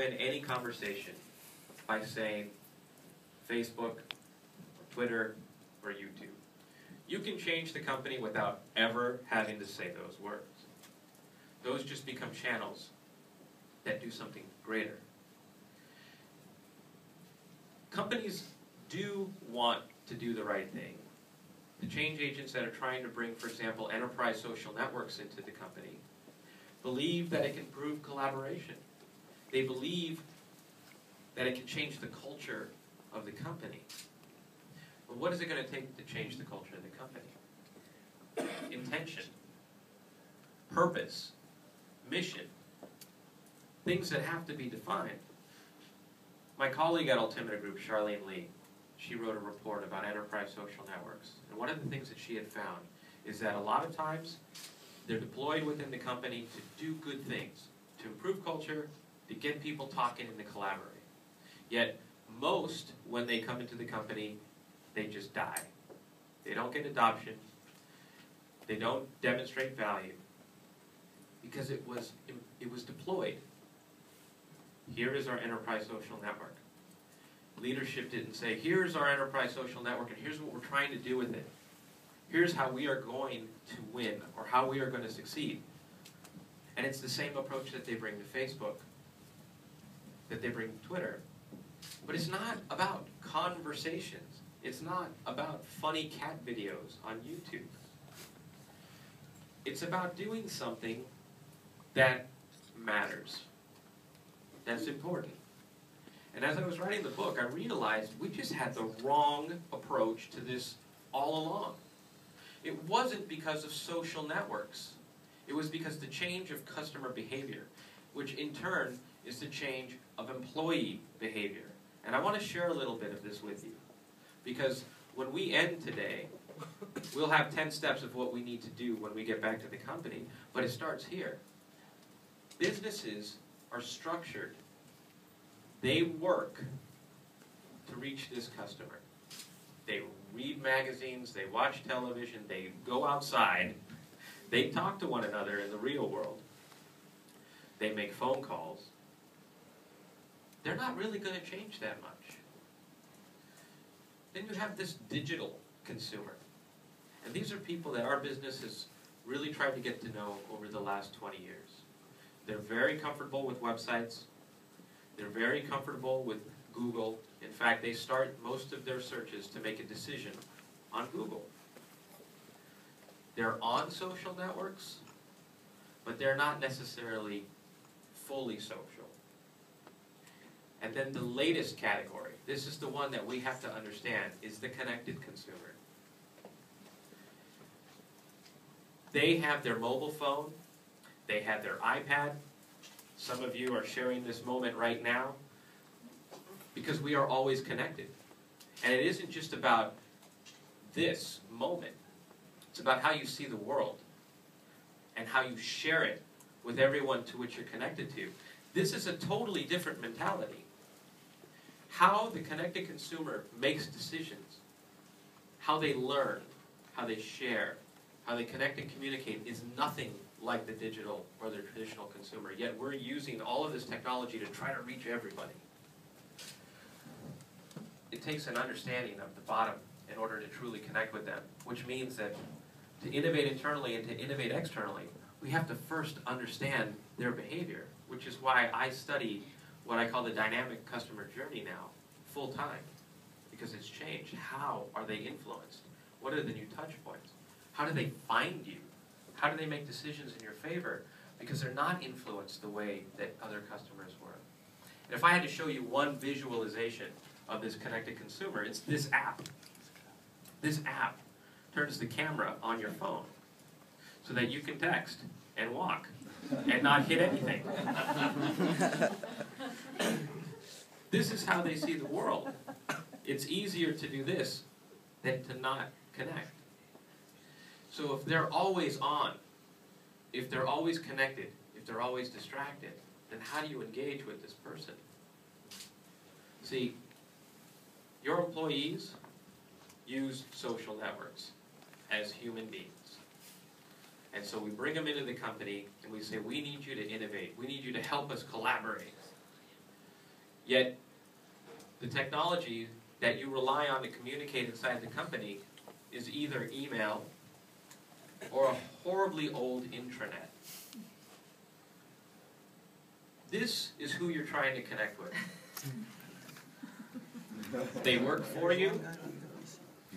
win any conversation by saying Facebook, or Twitter, or YouTube. You can change the company without ever having to say those words. Those just become channels that do something greater. Companies do want to do the right thing. The change agents that are trying to bring, for example, enterprise social networks into the company believe that it can improve collaboration. They believe that it can change the culture of the company. But what is it going to take to change the culture of the company? Intention, purpose, mission, things that have to be defined. My colleague at Altimeter Group, Charlene Lee, she wrote a report about enterprise social networks. And one of the things that she had found is that a lot of times they're deployed within the company to do good things, to improve culture, to get people talking and to collaborate. Yet most, when they come into the company, they just die. They don't get adoption. They don't demonstrate value because it was deployed. Here is our enterprise social network. Leadership didn't say, here's our enterprise social network and here's what we're trying to do with it. Here's how we are going to win or how we are going to succeed. And it's the same approach that they bring to Facebook, that they bring to Twitter. But it's not about conversations. It's not about funny cat videos on YouTube. It's about doing something that matters, that's important. And as I was writing the book, I realized we just had the wrong approach to this all along. It wasn't because of social networks. It was because the change of customer behavior, which in turn is the change of employee behavior. And I want to share a little bit of this with you. Because when we end today, we'll have 10 steps of what we need to do when we get back to the company, but it starts here. Businesses are structured. They work to reach this customer. They read magazines, they watch television, they go outside, they talk to one another in the real world. They make phone calls. They're not really going to change that much. Then you have this digital consumer. And these are people that our business has really tried to get to know over the last 20 years. They're very comfortable with websites. They're very comfortable with Google. In fact, they start most of their searches to make a decision on Google. They're on social networks, but they're not necessarily fully social. And then the latest category, this is the one that we have to understand, is the connected consumer. They have their mobile phone, they have their iPad. Some of you are sharing this moment right now because we are always connected. And it isn't just about this moment. It's about how you see the world and how you share it with everyone to which you're connected to. This is a totally different mentality. How the connected consumer makes decisions, how they learn, how they share, how they connect and communicate is nothing like the digital or the traditional consumer. Yet we're using all of this technology to try to reach everybody. It takes an understanding of the bottom in order to truly connect with them, which means that to innovate internally and to innovate externally, we have to first understand their behavior, which is why I study what I call the dynamic customer journey now, full time, because it's changed. How are they influenced? What are the new touch points? How do they find you? How do they make decisions in your favor? Because they're not influenced the way that other customers were. And if I had to show you one visualization of this connected consumer, it's this app. This app turns the camera on your phone so that you can text and walk and not hit anything. This is how they see the world. It's easier to do this than to not connect. So if they're always on, if they're always connected, if they're always distracted, then how do you engage with this person? See, your employees use social networks as human beings. And so we bring them into the company and we say, we need you to innovate. We need you to help us collaborate. Yet, the technology that you rely on to communicate inside the company is either email or a horribly old intranet. This is who you're trying to connect with. They work for you,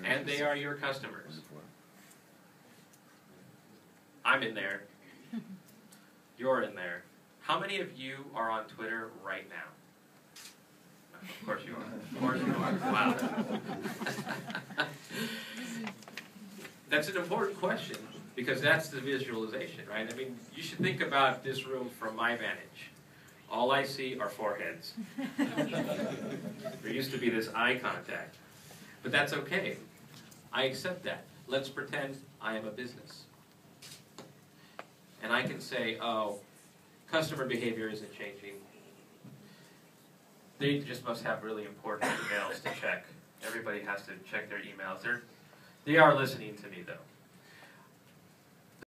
and they are your customers. I'm in there. You're in there. How many of you are on Twitter right now? Of course you are. Of course you are. Wow. That's an important question, because that's the visualization, right? I mean, you should think about this room from my vantage. All I see are foreheads. There used to be this eye contact. But that's okay. I accept that. Let's pretend I am a business. And I can say, oh, customer behavior isn't changing. They just must have really important emails to check. Everybody has to check their emails. They are listening to me, though.